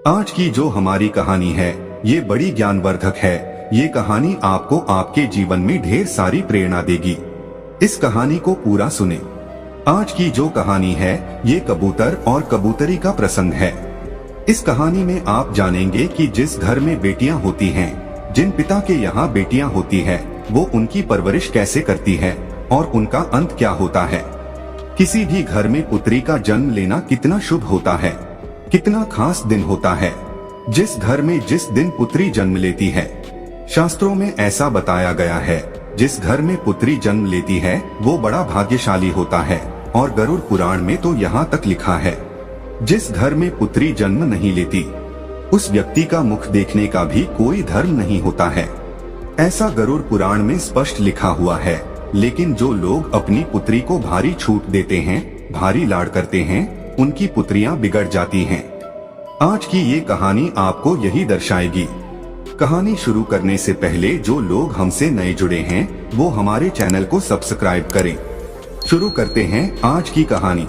आज की जो हमारी कहानी है ये बड़ी ज्ञानवर्धक है। ये कहानी आपको आपके जीवन में ढेर सारी प्रेरणा देगी। इस कहानी को पूरा सुने। आज की जो कहानी है ये कबूतर और कबूतरी का प्रसंग है। इस कहानी में आप जानेंगे कि जिस घर में बेटियां होती हैं, जिन पिता के यहाँ बेटियां होती है, वो उनकी परवरिश कैसे करती है और उनका अंत क्या होता है। किसी भी घर में पुत्री का जन्म लेना कितना शुभ होता है, कितना खास दिन होता है। जिस घर में जिस दिन पुत्री जन्म लेती है, शास्त्रों में ऐसा बताया गया है, जिस घर में पुत्री जन्म लेती है वो बड़ा भाग्यशाली होता है। और गरुड़ पुराण में तो यहाँ तक लिखा है, जिस घर में पुत्री जन्म नहीं लेती उस व्यक्ति का मुख देखने का भी कोई धर्म नहीं होता है। ऐसा गरुड़ पुराण में स्पष्ट लिखा हुआ है। लेकिन जो लोग अपनी पुत्री को भारी छूट देते हैं, भारी लाड़ करते हैं, उनकी पुत्रियां बिगड़ जाती हैं। आज की ये कहानी आपको यही दर्शाएगी। कहानी शुरू करने से पहले जो लोग हमसे नए जुड़े हैं वो हमारे चैनल को सब्सक्राइब करें। शुरू करते हैं आज की कहानी।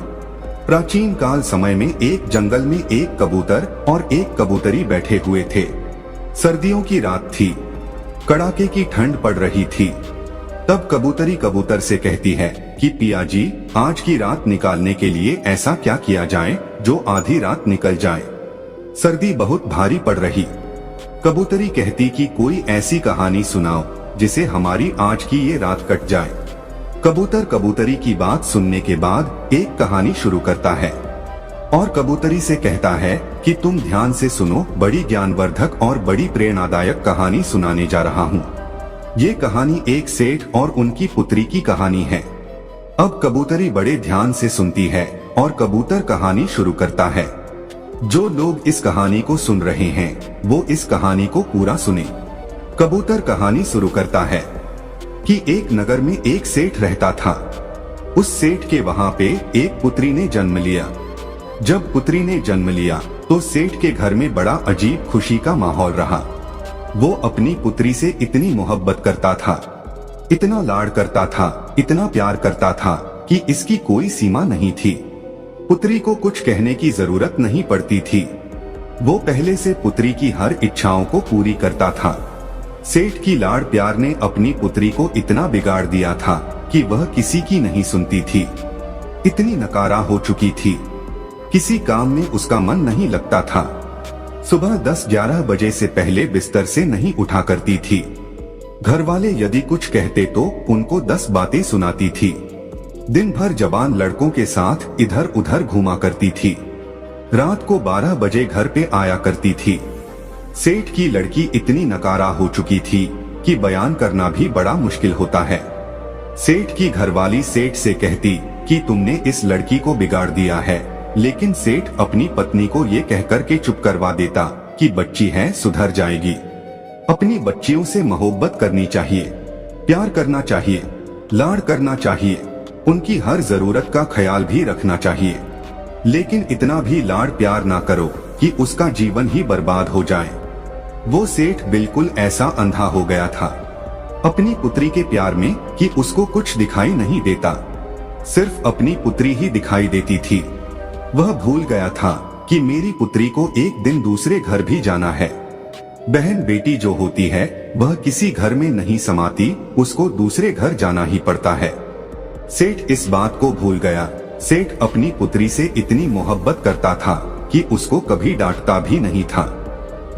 प्राचीन काल समय में एक जंगल में एक कबूतर और एक कबूतरी बैठे हुए थे। सर्दियों की रात थी, कड़ाके की ठंड पड़ रही थी। तब कबूतरी कबूतर से कहती है कि पिया जी, आज की रात निकालने के लिए ऐसा क्या किया जाए जो आधी रात निकल जाए। सर्दी बहुत भारी पड़ रही। कबूतरी कहती कि कोई ऐसी कहानी सुनाओ जिसे हमारी आज की ये रात कट जाए। कबूतर कबूतरी की बात सुनने के बाद एक कहानी शुरू करता है और कबूतरी से कहता है कि तुम ध्यान से सुनो, बड़ी ज्ञानवर्धक और बड़ी प्रेरणादायक कहानी सुनाने जा रहा हूँ। ये कहानी एक सेठ और उनकी पुत्री की कहानी है। अब कबूतरी बड़े ध्यान से सुनती है और कबूतर कहानी शुरू करता है। जो लोग इस कहानी को सुन रहे हैं वो इस कहानी को पूरा सुने। कबूतर कहानी शुरू करता है कि एक नगर में एक सेठ रहता था। उस सेठ के वहाँ पे एक पुत्री ने जन्म लिया। जब पुत्री ने जन्म लिया तो सेठ के घर में बड़ा अजीब खुशी का माहौल रहा। वो अपनी पुत्री से इतनी मोहब्बत करता था, इतना लाड़ करता था, इतना प्यार करता था कि इसकी कोई सीमा नहीं थी। पुत्री को कुछ कहने की जरूरत नहीं पड़ती थी। वो पहले से पुत्री की हर इच्छाओं को पूरी करता था। सेठ की लाड़ प्यार ने अपनी पुत्री को इतना बिगाड़ दिया था कि वह किसी की नहीं सुनती थी। इतनी नकारा हो चुकी थी, किसी काम में उसका मन नहीं लगता था। सुबह 10-11 बजे से पहले बिस्तर से नहीं उठा करती थी। घर वाले यदि कुछ कहते तो उनको 10 बातें सुनाती थी। दिन भर जवान लड़कों के साथ इधर उधर घूमा करती थी। रात को 12 बजे घर पे आया करती थी। सेठ की लड़की इतनी नकारा हो चुकी थी कि बयान करना भी बड़ा मुश्किल होता है। सेठ की घरवाली सेठ से कहती कि तुमने इस लड़की को बिगाड़ दिया है, लेकिन सेठ अपनी पत्नी को ये कहकर के चुप करवा देता कि बच्ची है, सुधर जाएगी। अपनी बच्चियों से मोहब्बत करनी चाहिए, प्यार करना चाहिए, लाड़ करना चाहिए, उनकी हर जरूरत का ख्याल भी रखना चाहिए। लेकिन इतना भी लाड़ प्यार ना करो कि उसका जीवन ही बर्बाद हो जाए। वो सेठ बिल्कुल ऐसा अंधा हो गया था अपनी पुत्री के प्यार में कि उसको कुछ दिखाई नहीं देता, सिर्फ अपनी पुत्री ही दिखाई देती थी। वह भूल गया था कि मेरी पुत्री को एक दिन दूसरे घर भी जाना है। बहन बेटी जो होती है वह किसी घर में नहीं समाती, उसको दूसरे घर जाना ही पड़ता है। सेठ इस बात को भूल गया। सेठ अपनी पुत्री से इतनी मोहब्बत करता था कि उसको कभी डांटता भी नहीं था।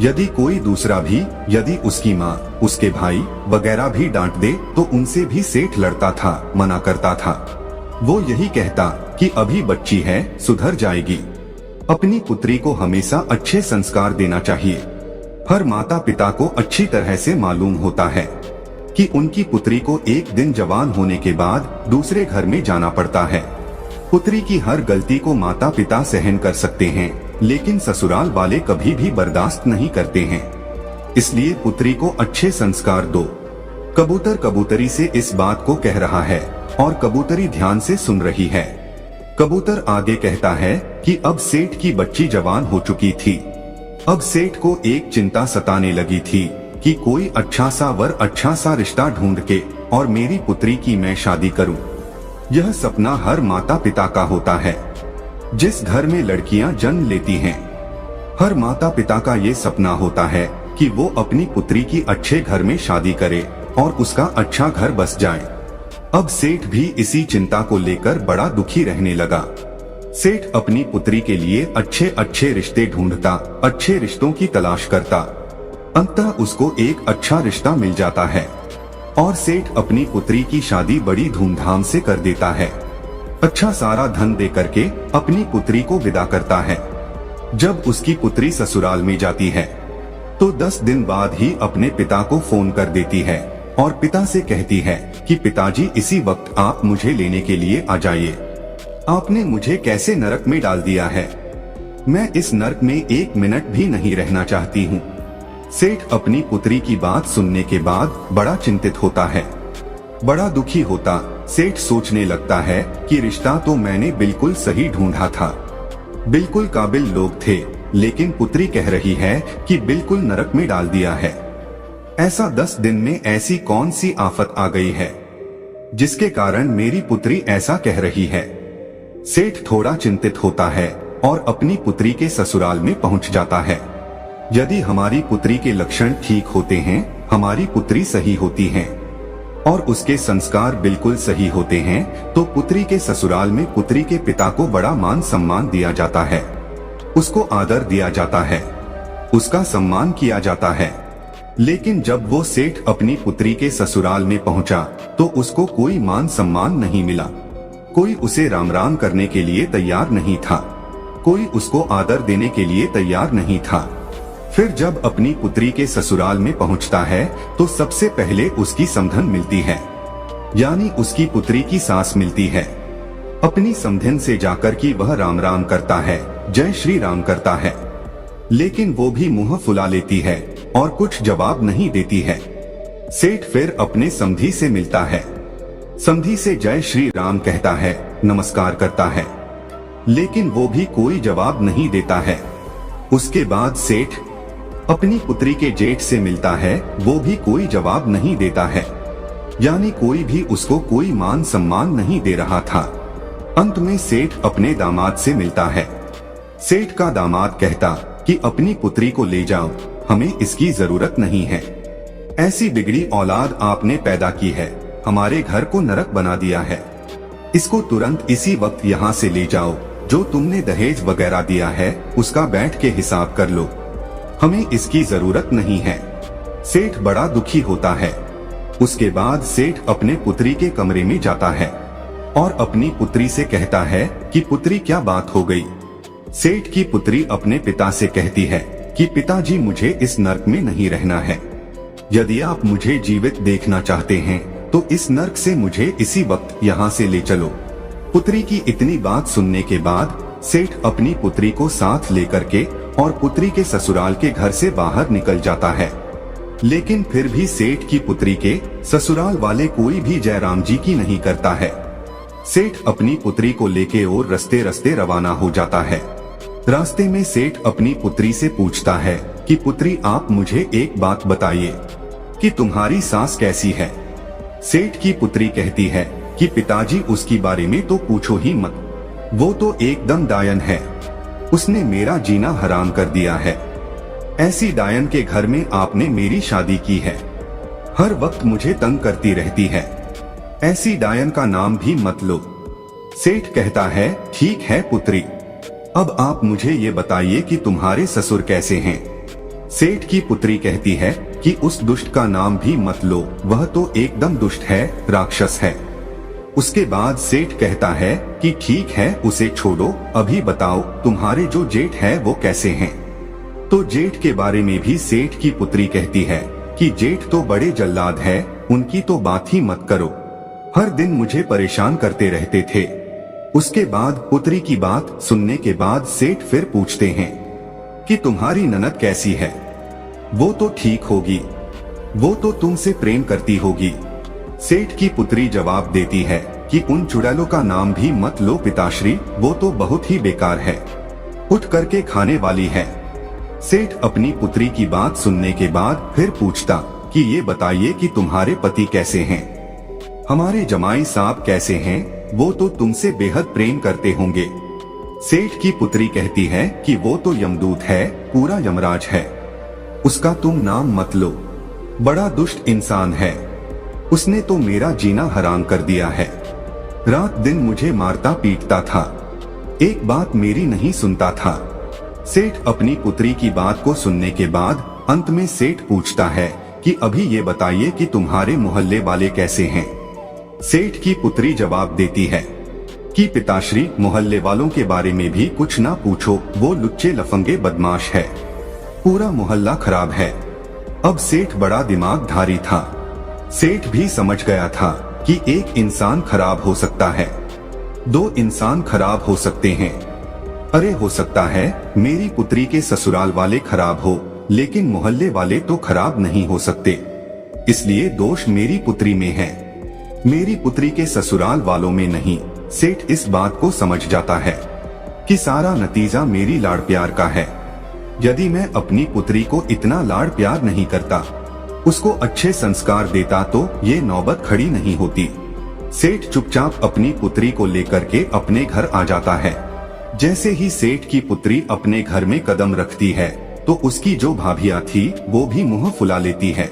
यदि कोई दूसरा भी, यदि उसकी माँ, उसके भाई वगैरह भी डांट दे तो उनसे भी सेठ लड़ता था, मना करता था। वो यही कहता कि अभी बच्ची है, सुधर जाएगी। अपनी पुत्री को हमेशा अच्छे संस्कार देना चाहिए। हर माता पिता को अच्छी तरह से मालूम होता है कि उनकी पुत्री को एक दिन जवान होने के बाद दूसरे घर में जाना पड़ता है। पुत्री की हर गलती को माता पिता सहन कर सकते हैं, लेकिन ससुराल वाले कभी भी बर्दाश्त नहीं करते हैं। इसलिए पुत्री को अच्छे संस्कार दो। कबूतर कबूतरी से इस बात को कह रहा है और कबूतरी ध्यान से सुन रही है। कबूतर आगे कहता है कि अब सेठ की बच्ची जवान हो चुकी थी। अब सेठ को एक चिंता सताने लगी थी कि कोई अच्छा सा वर, अच्छा सा रिश्ता ढूंढ के और मेरी पुत्री की मैं शादी करूं। यह सपना हर माता पिता का होता है। जिस घर में लड़कियां जन्म लेती हैं, हर माता पिता का ये सपना होता है कि वो अपनी पुत्री की अच्छे घर में शादी करे और उसका अच्छा घर बस जाए। अब सेठ भी इसी चिंता को लेकर बड़ा दुखी रहने लगा। सेठ अपनी पुत्री के लिए अच्छे अच्छे रिश्ते ढूंढता, अच्छे रिश्तों की तलाश करता। अंततः उसको एक अच्छा रिश्ता मिल जाता है और सेठ अपनी पुत्री की शादी बड़ी धूमधाम से कर देता है। अच्छा सारा धन दे करके अपनी पुत्री को विदा करता है। जब उसकी पुत्री ससुराल में जाती है तो 10 दिन बाद ही अपने पिता को फोन कर देती है और पिता से कहती है कि पिताजी इसी वक्त आप मुझे लेने के लिए आ जाइए। आपने मुझे कैसे नरक में डाल दिया है, मैं इस नरक में 1 मिनट भी नहीं रहना चाहती हूँ। सेठ अपनी पुत्री की बात सुनने के बाद बड़ा चिंतित होता है, बड़ा दुखी होता। सेठ सोचने लगता है कि रिश्ता तो मैंने बिल्कुल सही ढूंढा था, बिल्कुल काबिल लोग थे, लेकिन पुत्री कह रही है कि बिल्कुल नरक में डाल दिया है। ऐसा 10 दिन में ऐसी कौन सी आफत आ गई है जिसके कारण मेरी पुत्री ऐसा कह रही है। सेठ थोड़ा चिंतित होता है और अपनी पुत्री के ससुराल में पहुंच जाता है। यदि हमारी पुत्री के लक्षण ठीक होते हैं, हमारी पुत्री सही होती है और उसके संस्कार बिल्कुल सही होते हैं, तो पुत्री के ससुराल में पुत्री के पिता को बड़ा मान सम्मान दिया जाता है, उसको आदर दिया जाता है, उसका सम्मान किया जाता है। लेकिन जब वो सेठ अपनी पुत्री के ससुराल में पहुंचा तो उसको कोई मान सम्मान नहीं मिला। कोई उसे राम राम करने के लिए तैयार नहीं था, कोई उसको आदर देने के लिए तैयार नहीं था। फिर जब अपनी पुत्री के ससुराल में पहुंचता है तो सबसे पहले उसकी समधन मिलती है, यानी उसकी पुत्री की सास मिलती है। अपनी समधन से जाकर कि वह राम राम करता है, जय श्री राम करता है, लेकिन वो भी मुंह फुला लेती है और कुछ जवाब नहीं देती है। सेठ फिर अपने समधी से मिलता है, समधी से जय श्री राम कहता है, नमस्कार करता है, लेकिन वो भी कोई जवाब नहीं देता है। उसके बाद सेठ अपनी पुत्री के जेठ से मिलता है, वो भी कोई जवाब नहीं देता है, यानी कोई भी उसको कोई मान सम्मान नहीं दे रहा था। अंत में सेठ अपने दामाद से मिलता है। सेठ का दामाद कहता कि अपनी पुत्री को ले जाओ, हमें इसकी जरूरत नहीं है। ऐसी बिगड़ी औलाद आपने पैदा की है, हमारे घर को नरक बना दिया है। इसको तुरंत इसी वक्त यहाँ से ले जाओ, जो तुमने दहेज वगैरह दिया है उसका बैठ के हिसाब कर लो, हमें इसकी जरूरत नहीं है। सेठ बड़ा दुखी होता है। उसके बाद सेठ अपने पुत्री के कमरे में जाता है और अपनी पुत्री से कहता है कि पुत्री क्या बात हो गई। सेठ की पुत्री अपने पिता से कहती है कि पिताजी मुझे इस नरक में नहीं रहना है, यदि आप मुझे जीवित देखना चाहते हैं तो इस नरक से मुझे इसी वक्त यहाँ से ले चलो। पुत्री की इतनी बात सुनने के बाद सेठ अपनी पुत्री को साथ लेकर के और पुत्री के ससुराल के घर से बाहर निकल जाता है। लेकिन फिर भी सेठ की पुत्री के ससुराल वाले कोई भी जयराम जी की नहीं करता है। सेठ अपनी पुत्री को लेके और रस्ते रस्ते रवाना हो जाता है। रास्ते में सेठ अपनी पुत्री से पूछता है कि पुत्री आप मुझे एक बात बताइए कि तुम्हारी सास कैसी है। सेठ की पुत्री कहती है कि पिताजी उसकी बारे में तो पूछो ही मत, वो तो एकदम डायन है, उसने मेरा जीना हराम कर दिया है। ऐसी डायन के घर में आपने मेरी शादी की है, हर वक्त मुझे तंग करती रहती है, ऐसी डायन का नाम भी मत लो। सेठ कहता है ठीक है पुत्री, अब आप मुझे ये बताइए कि तुम्हारे ससुर कैसे हैं। सेठ की पुत्री कहती है कि उस दुष्ट का नाम भी मत लो, वह तो एकदम दुष्ट है, राक्षस है। उसके बाद सेठ कहता है कि ठीक है उसे छोड़ो, अभी बताओ तुम्हारे जो जेठ है वो कैसे हैं। तो जेठ के बारे में भी सेठ की पुत्री कहती है कि जेठ तो बड़े जल्लाद है, उनकी तो बात ही मत करो, हर दिन मुझे परेशान करते रहते थे। उसके बाद पुत्री की बात सुनने के बाद सेठ फिर पूछते हैं कि तुम्हारी ननद कैसी है। वो तो ठीक होगी, वो तो तुमसे प्रेम करती होगी। सेठ की पुत्री जवाब देती है कि उन चुड़ैलों का नाम भी मत लो पिताश्री, वो तो बहुत ही बेकार है, उठ करके खाने वाली है। सेठ अपनी पुत्री की बात सुनने के बाद फिर पूछता कि ये बताइए कि तुम्हारे पति कैसे हैं, हमारे जमाई साहब कैसे हैं, वो तो तुमसे बेहद प्रेम करते होंगे। सेठ की पुत्री कहती है कि वो तो यमदूत है, पूरा यमराज है, उसका तुम नाम मत लो, बड़ा दुष्ट इंसान है, उसने तो मेरा जीना हराम कर दिया है, रात दिन मुझे मारता पीटता था, एक बात मेरी नहीं सुनता था। सेठ अपनी पुत्री की बात को सुनने के बाद अंत में सेठ पूछता है कि अभी ये बताइए कि तुम्हारे मोहल्ले वाले कैसे हैं। सेठ की पुत्री जवाब देती है कि पिताश्री, मोहल्ले वालों के बारे में भी कुछ ना पूछो, वो लुच्चे लफंगे बदमाश है, पूरा मोहल्ला खराब है। अब सेठ बड़ा दिमागधारी था, सेठ भी समझ गया था कि एक इंसान खराब हो सकता है, दो इंसान खराब हो सकते हैं, अरे हो सकता है मेरी पुत्री के ससुराल वाले खराब हो, लेकिन मोहल्ले वाले तो खराब नहीं हो सकते, इसलिए दोष मेरी पुत्री में है, मेरी पुत्री के ससुराल वालों में नहीं। सेठ इस बात को समझ जाता है कि सारा नतीजा मेरी लाड़ प्यार का है। यदि मैं अपनी पुत्री को इतना लाड़ प्यार नहीं करता, उसको अच्छे संस्कार देता, तो ये नौबत खड़ी नहीं होती। सेठ चुपचाप अपनी पुत्री को लेकर के अपने घर आ जाता है। जैसे ही सेठ की पुत्री अपने घर में कदम रखती है तो उसकी जो भाभियां थी वो भी मुंह फुला लेती है।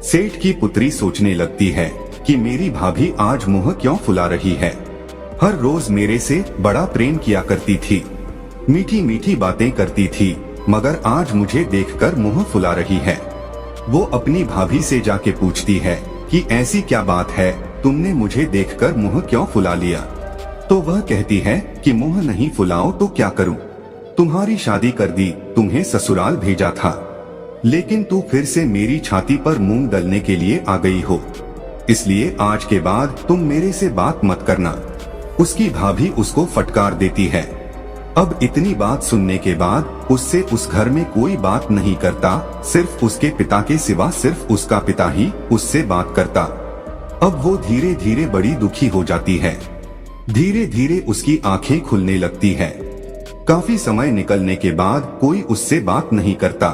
सेठ की पुत्री सोचने लगती है कि मेरी भाभी आज मुंह क्यों फुला रही है, हर रोज मेरे से बड़ा प्रेम किया करती थी, मीठी मीठी बातें करती थी, मगर आज मुझे देखकर मुंह फुला रही है। वो अपनी भाभी से जाके पूछती है कि ऐसी क्या बात है, तुमने मुझे देखकर मुंह क्यों फुला लिया। तो वह कहती है कि मुंह नहीं फुलाओ तो क्या करूं, तुम्हारी शादी कर दी, तुम्हें ससुराल भेजा था, लेकिन तू फिर से मेरी छाती पर मूंग दलने के लिए आ गई हो, इसलिए आज के बाद तुम मेरे से बात मत करना। उसकी भाभी उसको फटकार देती है। अब इतनी बात सुनने के बाद उससे उस घर में कोई बात नहीं करता, सिर्फ उसके पिता के सिवा सिर्फ उसका पिता ही उससे बात करता। अब वो धीरे धीरे बड़ी दुखी हो जाती है, धीरे धीरे उसकी आंखें खुलने लगती है। काफी समय निकलने के बाद कोई उससे बात नहीं करता,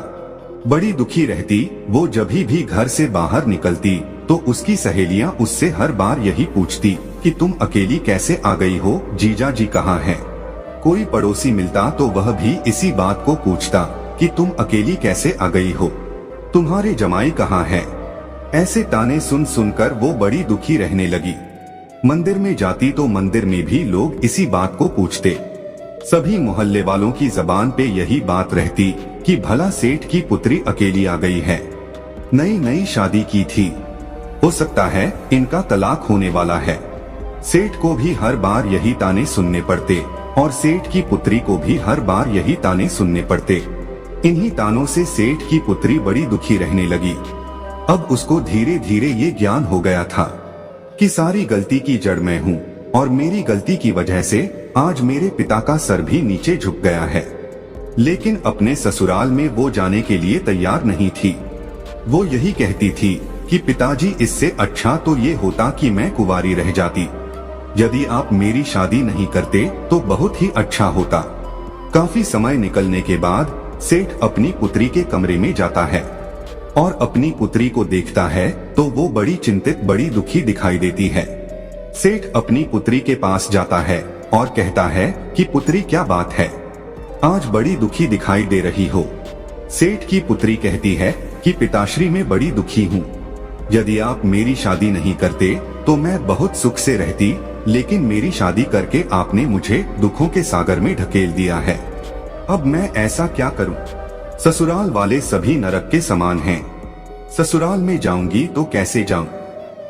बड़ी दुखी रहती। वो जब भी घर से बाहर निकलती तो उसकी सहेलियां उससे हर बार यही पूछती कि तुम अकेली कैसे आ गई हो, जीजा जी कहाँ हैं। कोई पड़ोसी मिलता तो वह भी इसी बात को पूछता कि तुम अकेली कैसे आ गई हो, तुम्हारे जमाई कहाँ हैं। ऐसे ताने सुन सुनकर वो बड़ी दुखी रहने लगी। मंदिर में जाती तो मंदिर में भी लोग इसी बात को पूछते। सभी मोहल्ले वालों की जबान पे यही बात रहती कि भला सेठ की पुत्री अकेली आ गई है, नई नई शादी की थी, हो सकता है इनका तलाक होने वाला है। सेठ को भी हर बार यही ताने सुनने पड़ते और सेठ की पुत्री को भी हर बार यही ताने सुनने पड़ते। इन्हीं तानों से सेठ की पुत्री बड़ी दुखी रहने लगी। अब उसको धीरे धीरे ये ज्ञान हो गया था कि सारी गलती की जड़ मैं हूँ और मेरी गलती की वजह से आज मेरे पिता का सर भी नीचे झुक गया है। लेकिन अपने ससुराल में वो जाने के लिए तैयार नहीं थी। वो यही कहती थी कि पिताजी, इससे अच्छा तो ये होता कि मैं कुंवारी रह जाती, यदि आप मेरी शादी नहीं करते तो बहुत ही अच्छा होता। काफी समय निकलने के बाद सेठ अपनी पुत्री के कमरे में जाता है और अपनी पुत्री को देखता है तो वो बड़ी चिंतित, बड़ी दुखी दिखाई देती है। सेठ अपनी पुत्री के पास जाता है और कहता है कि पुत्री, क्या बात है, आज बड़ी दुखी दिखाई दे रही हो। सेठ की पुत्री कहती है कि पिताश्री, मैं बड़ी दुखी हूँ, यदि आप मेरी शादी नहीं करते तो मैं बहुत सुख से रहती, लेकिन मेरी शादी करके आपने मुझे दुखों के सागर में ढकेल दिया है। अब मैं ऐसा क्या करूं? ससुराल वाले सभी नरक के समान हैं। ससुराल में जाऊंगी तो कैसे जाऊं?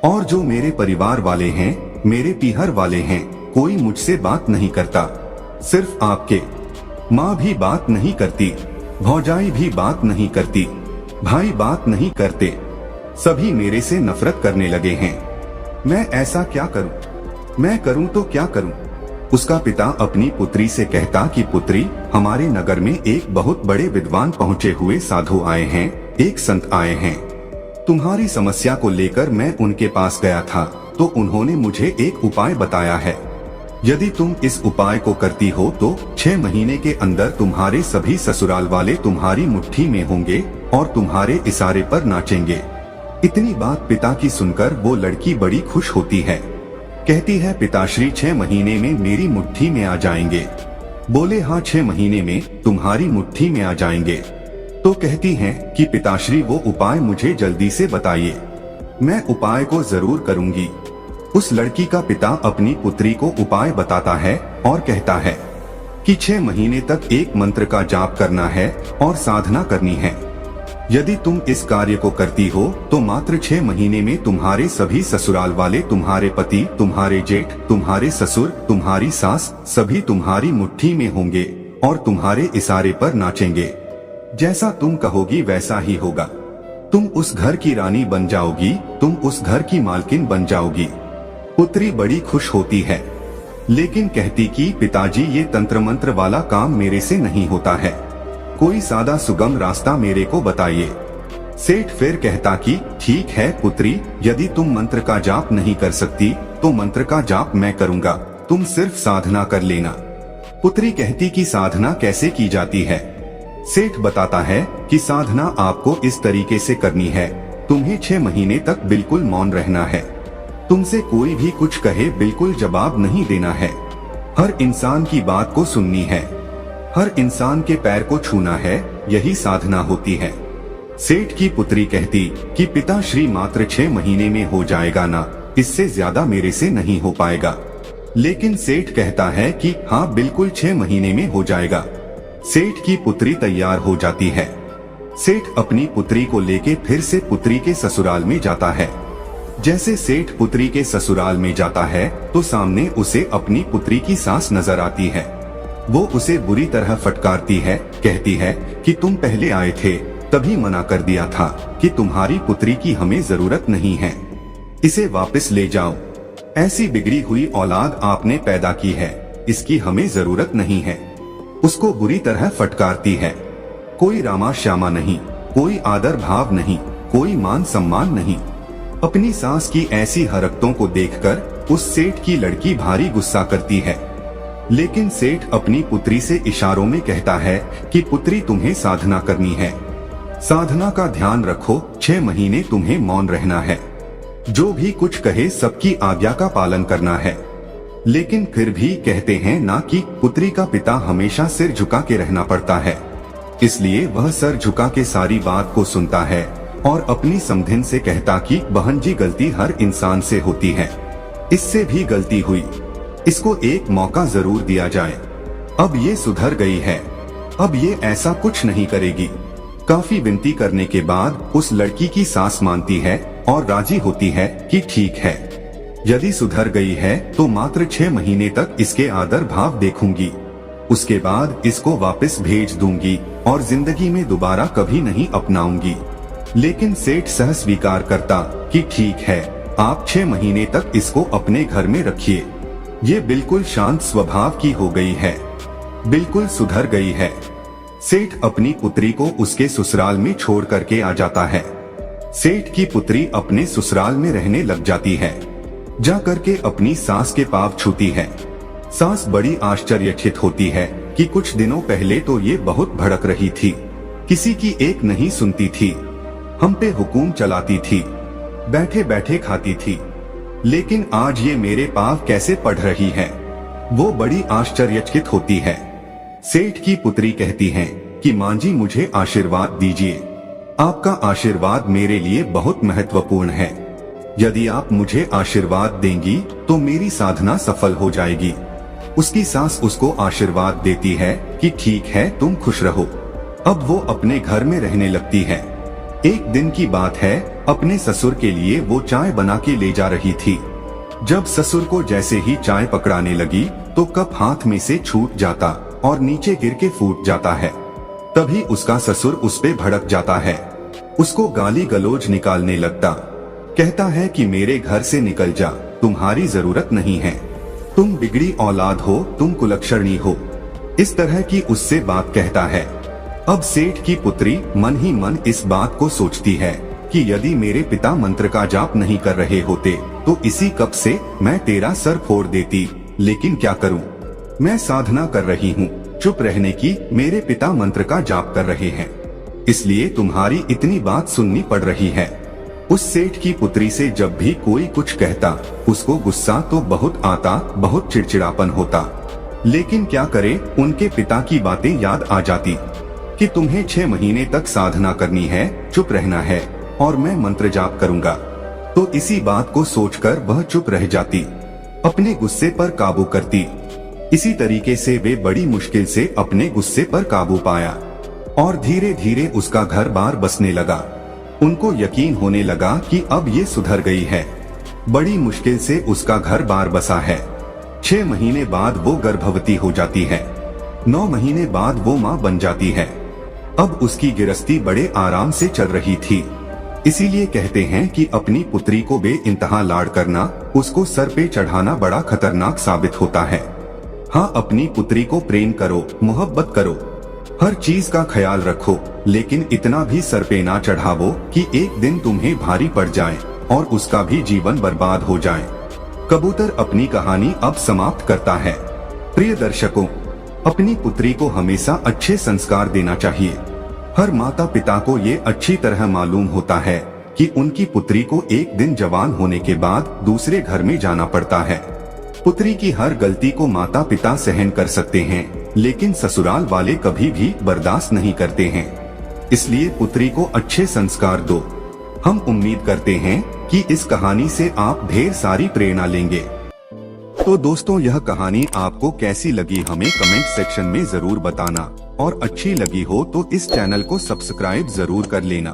और जो मेरे परिवार वाले हैं, मेरे पीहर वाले हैं, कोई मुझसे बात नहीं करता। सिर्फ आपके माँ भी बात नहीं करती, भौजाई भी बात नहीं करती, भाई बात नहीं करते, सभी मेरे से नफरत करने लगे हैं। मैं ऐसा क्या करूं? मैं करूं तो क्या करूं? उसका पिता अपनी पुत्री से कहता कि पुत्री, हमारे नगर में एक बहुत बड़े विद्वान पहुँचे हुए साधु आए हैं, एक संत आए हैं। तुम्हारी समस्या को लेकर मैं उनके पास गया था तो उन्होंने मुझे एक उपाय बताया है। यदि तुम इस उपाय को करती हो तो 6 महीने के अंदर तुम्हारे सभी ससुराल वाले तुम्हारी मुट्ठी में होंगे और तुम्हारे इशारे पर नाचेंगे। इतनी बात पिता की सुनकर वो लड़की बड़ी खुश होती है। कहती है, पिताश्री 6 महीने में मेरी मुट्ठी में आ जाएंगे। बोले हाँ 6 महीने में तुम्हारी मुट्ठी में आ जाएंगे। तो कहती हैं कि पिताश्री वो उपाय मुझे जल्दी से बताइए, मैं उपाय को जरूर करूंगी। उस लड़की का पिता अपनी पुत्री को उपाय बताता है और कहता है कि 6 महीने तक एक मंत्र का जाप करना है और साधना करनी है। यदि तुम इस कार्य को करती हो तो मात्र 6 महीने में तुम्हारे सभी ससुराल वाले, तुम्हारे पति, तुम्हारे जेठ, तुम्हारे ससुर, तुम्हारी सास, सभी तुम्हारी मुट्ठी में होंगे और तुम्हारे इशारे पर नाचेंगे। जैसा तुम कहोगी वैसा ही होगा। तुम उस घर की रानी बन जाओगी, तुम उस घर की मालकिन बन जाओगी। पुत्री बड़ी खुश होती है, लेकिन कहती कि पिताजी ये तंत्र मंत्र वाला काम मेरे से नहीं होता है, कोई सादा सुगम रास्ता मेरे को बताइए। सेठ फिर कहता कि ठीक है पुत्री, यदि तुम मंत्र का जाप नहीं कर सकती तो मंत्र का जाप मैं करूंगा, तुम सिर्फ साधना कर लेना। पुत्री कहती कि साधना कैसे की जाती है। सेठ बताता है कि साधना आपको इस तरीके से करनी है, तुम्हें 6 महीने तक बिल्कुल मौन रहना है, तुमसे कोई भी कुछ कहे बिल्कुल जवाब नहीं देना है, हर इंसान की बात को सुननी है, हर इंसान के पैर को छूना है, यही साधना होती है। सेठ की पुत्री कहती कि पिताश्री मात्र 6 महीने में हो जाएगा ना, इससे ज्यादा मेरे से नहीं हो पाएगा। लेकिन सेठ कहता है कि हाँ बिल्कुल 6 महीने में हो जाएगा। सेठ की पुत्री तैयार हो जाती है। सेठ अपनी पुत्री को लेके फिर से पुत्री के ससुराल में जाता है। जैसे सेठ पुत्री के ससुराल में जाता है तो सामने उसे अपनी पुत्री की सास नजर आती है। वो उसे बुरी तरह फटकारती है, कहती है कि तुम पहले आए थे तभी मना कर दिया था कि तुम्हारी पुत्री की हमें जरूरत नहीं है, इसे वापस ले जाओ। ऐसी बिगड़ी हुई औलाद आपने पैदा की है, इसकी हमें जरूरत नहीं है। उसको बुरी तरह फटकारती है। कोई रामा श्यामा नहीं, कोई आदर भाव नहीं, कोई मान सम्मान नहीं। अपनी सास की ऐसी हरकतों को देखकर उस सेठ की लड़की भारी गुस्सा करती है। लेकिन सेठ अपनी पुत्री से इशारों में कहता है कि पुत्री तुम्हें साधना करनी है, साधना का ध्यान रखो, 6 महीने तुम्हें मौन रहना है, जो भी कुछ कहे सबकी आज्ञा का पालन करना है। लेकिन फिर भी कहते हैं ना कि पुत्री का पिता हमेशा सिर झुका के रहना पड़ता है, इसलिए वह सर झुका के सारी बात को सुनता है और अपनी समधिन से कहता कि बहन जी गलती हर इंसान से होती है, इससे भी गलती हुई, इसको एक मौका जरूर दिया जाए। अब ये सुधर गई है, अब ये ऐसा कुछ नहीं करेगी। काफी विनती करने के बाद उस लड़की की सास मानती है और राजी होती है कि ठीक है, यदि सुधर गई है तो मात्र 6 महीने तक इसके आदर भाव देखूंगी, उसके बाद इसको वापस भेज दूंगी और जिंदगी में दोबारा कभी नहीं अपनाऊंगी। लेकिन सेठ सह स्वीकार करता कि ठीक है, आप 6 महीने तक इसको अपने घर में रखिए, ये बिल्कुल शांत स्वभाव की हो गई है, बिल्कुल सुधर गई है। सेठ अपनी पुत्री को उसके ससुराल में छोड़ करके आ जाता है। सेठ की पुत्री अपने ससुराल में रहने लग जाती है। जा करके अपनी सास के पाँव छूती है। सास बड़ी आश्चर्यचकित होती है कि कुछ दिनों पहले तो ये बहुत भड़क रही थी, किसी की एक नहीं सुनती थी, हम पे हुकुम चलाती थी, बैठे बैठे खाती थी, लेकिन आज ये मेरे पाँव कैसे पढ़ रही है। वो बड़ी आश्चर्यचकित होती है। सेठ की पुत्री कहती है कि मां जी मुझे आशीर्वाद दीजिए, आपका आशीर्वाद मेरे लिए बहुत महत्वपूर्ण है, यदि आप मुझे आशीर्वाद देंगी तो मेरी साधना सफल हो जाएगी। उसकी सास उसको आशीर्वाद देती है कि ठीक है तुम खुश रहो। अब वो अपने घर में रहने लगती है। एक दिन की बात है, अपने ससुर के लिए वो चाय बना के ले जा रही थी। जब ससुर को जैसे ही चाय पकड़ाने लगी तो कप हाथ में से छूट जाता और नीचे गिर के फूट जाता है। तभी उसका ससुर उस पे भड़क जाता है, उसको गाली गलौज निकालने लगता, कहता है कि मेरे घर से निकल जा, तुम्हारी जरूरत नहीं है, तुम बिगड़ी औलाद हो, तुम कुलक्षणी हो, इस तरह की उससे बात कहता है। अब सेठ की पुत्री मन ही मन इस बात को सोचती है कि यदि मेरे पिता मंत्र का जाप नहीं कर रहे होते तो इसी कप से मैं तेरा सर फोड़ देती, लेकिन क्या करूं, मैं साधना कर रही हूं, चुप रहने की, मेरे पिता मंत्र का जाप कर रहे हैं, इसलिए तुम्हारी इतनी बात सुननी पड़ रही है। उस सेठ की पुत्री से जब भी कोई कुछ कहता उसको गुस्सा तो बहुत आता, बहुत चिड़चिड़ापन होता। लेकिन क्या करे, उनके पिता की बातें याद आ जाती कि तुम्हें 6 महीने तक साधना करनी है, चुप रहना है और मैं मंत्र जाप करूंगा। तो इसी बात को सोचकर वह चुप रह जाती, अपने गुस्से पर काबू करती। इसी तरीके से वे बड़ी मुश्किल से अपने गुस्से पर काबू पाया और धीरे धीरे उसका घर बार बसने लगा। उनको यकीन होने लगा कि अब ये सुधर गई है, बड़ी मुश्किल से उसका घर बार बसा है। 6 महीने बाद वो गर्भवती हो जाती है, 9 महीने बाद वो माँ बन जाती है। अब उसकी गृहस्थी बड़े आराम से चल रही थी। इसीलिए कहते हैं कि अपनी पुत्री को बेइंतहा लाड़ करना, उसको सर पे चढ़ाना बड़ा खतरनाक साबित होता है। हाँ, अपनी पुत्री को प्रेम करो, मोहब्बत करो, हर चीज का ख्याल रखो, लेकिन इतना भी सर पे ना चढ़ावो कि एक दिन तुम्हें भारी पड़ जाए और उसका भी जीवन बर्बाद हो जाए। कबूतर अपनी कहानी अब समाप्त करता है। प्रिय दर्शकों, अपनी पुत्री को हमेशा अच्छे संस्कार देना चाहिए। हर माता पिता को ये अच्छी तरह मालूम होता है कि उनकी पुत्री को एक दिन जवान होने के बाद दूसरे घर में जाना पड़ता है। पुत्री की हर गलती को माता पिता सहन कर सकते हैं, लेकिन ससुराल वाले कभी भी बर्दाश्त नहीं करते हैं। इसलिए पुत्री को अच्छे संस्कार दो। हम उम्मीद करते हैं कि इस कहानी से आप ढेर सारी प्रेरणा लेंगे। तो दोस्तों, यह कहानी आपको कैसी लगी हमें कमेंट सेक्शन में जरूर बताना, और अच्छी लगी हो तो इस चैनल को सब्सक्राइब जरूर कर लेना।